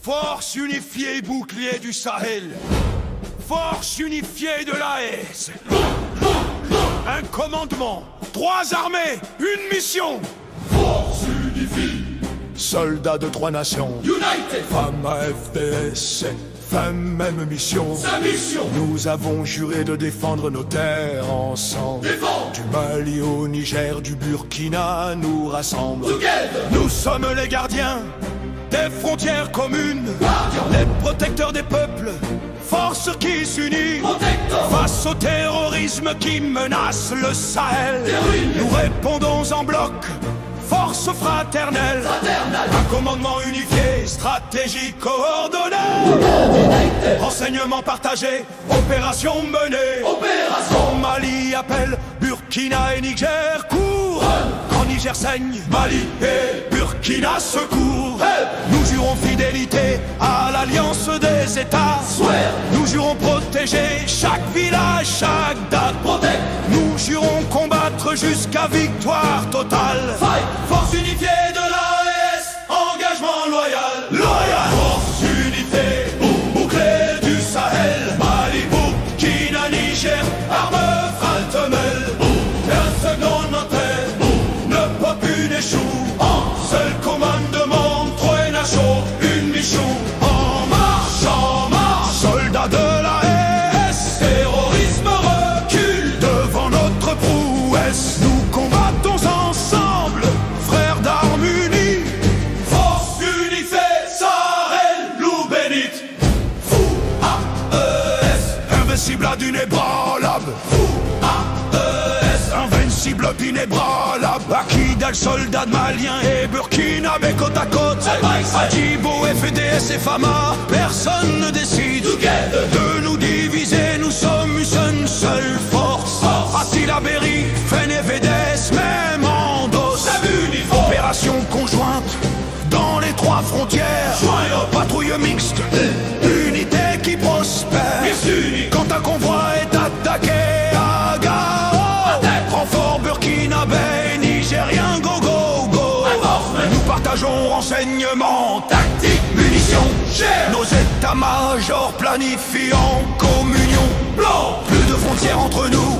Force unifiée bouclier du Sahel. Force unifiée de l'AES. Un commandement, 3 armées, une mission. Force unifiée. Soldats de 3 nations. United. Femmes à FDS. Femme, même mission. Sa mission. Nous avons juré de défendre nos terres ensemble. Défendre. Du Mali au Niger, du Burkina nous rassemble. Together. Nous sommes les gardiens des frontières communes. Les protecteurs des peuples. Force qui s'unit face au terrorisme qui menace le Sahel. Nous répondons en bloc. Force fraternelle, un commandement unifié, stratégie coordonnée, renseignements partagés, opération menée. Quand Mali appelle, Burkina et Niger courent. Quand Niger saigne, Mali et Burkina secourent. Nous jurons fidélité à l'alliance des États. Nous jurons protéger chaque village, chaque date. Nous jurons combattre jusqu'à victoire totale. Force unifiée de l'AES, engagement loyal. Force unifiée, bouclier du Sahel. Mali, Burkina, Niger, arme fraternelle. Personne non entrée, ne peut plus n'échoue. Seul commandement, 3 nations, une mission. En marche, Soldats de l'AES, terrorisme recule. devant notre prouesse. Nous combattons ensemble, frères d'armes unies. Force unifiée, Sahel, loup bénite. Fou, AES, Invincible à d'inébranlable. AES, Invincible, inébranlable. Akidal, soldats maliens et burkinabés côte à côte. Adjibo, FDS et Fama, personne ne décide de nous diviser. Nous sommes une seule force. Attila Berry, Fene FDS, même en dos. Opération conjointe dans les 3 frontières. Patrouille mixte, unité qui prospère. Quand un convoi est attaqué à Gao, renfort burkinabé, nigérien, go go go. Nous partageons renseignements, tactiques, munitions. Nos états-majors planifient en communion. Plus de frontières entre nous,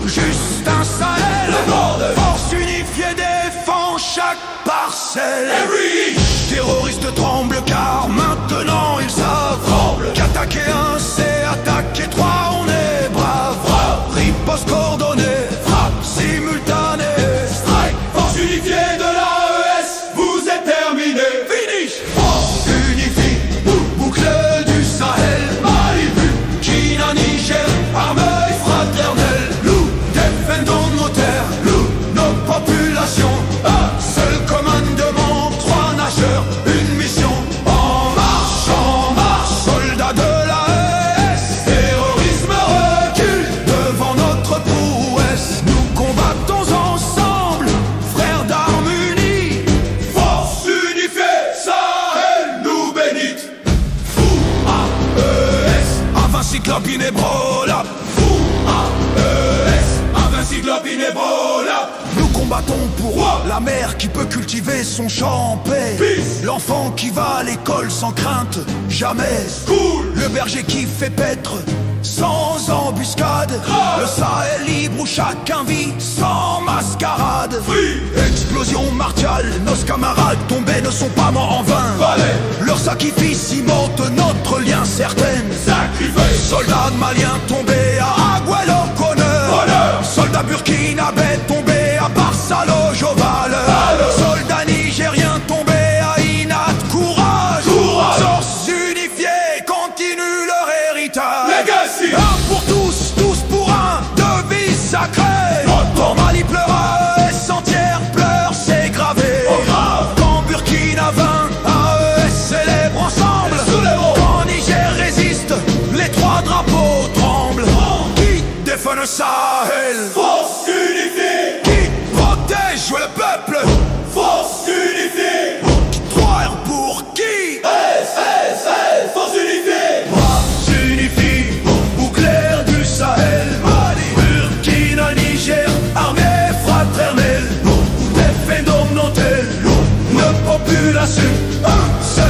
juste un Sahel. Force unifiée défend chaque parcelle. Terroristes tremblent car maintenant ils savent qu'attaquer un c'est attaquer 3, on est brave. Riposte coordonnée, frappe simultanée. strike. Force unifiée de l'AES, vous êtes terminé. Finish. Force unifiée, bouclier du Sahel. Mali, Burkina, Niger, armée fraternelle. Nous Défendons nos terres, nos populations. Un seul commandement, 3 nageurs, une mission. En marche, soldats de l'AES, terrorisme recule. devant notre prouesse. Nous combattons ensemble, frères d'armes unies. Force unifiée, Sahel, nous bénite. Fou, AES, Invincible, inébranlable. fou, AES, invincible, inébranlable. Nous combattons pour la mère qui peut cultiver son champ en paix. Peace. L'enfant qui va à l'école sans crainte, jamais. Cool. Le berger qui fait paître sans embuscade. Le Sahel libre où chacun vit sans mascarade. Free. Explosion martiale, nos camarades tombés ne sont pas morts en vain. Valais. Leur sacrifice cimente notre lien certain. Sacrifice. Soldats maliens tombés à Aguelo Honneur. Soldats burkinabés tombés à Barsalo Joval. Soldats nigériens tombés à Inat, courage. Forces unifiées continuent leur héritage. Legacy. Un pour tous, tous pour un, devise sacrée. Quand Mali pleura, AES entière pleure, c'est gravé. Quand Burkina vint, AES célèbre ensemble. Quand Niger résiste, les 3 drapeaux tremblent. Qui défend le Sahel? Force unifiée. Qui protège le peuple? Force unifiée. 3 R pour qui? Force unifiée. Bras s'unifient, bouclier du Sahel. Mali, Burkina, Niger, armée fraternelle. Défendons nos terres, nos populations. Un seul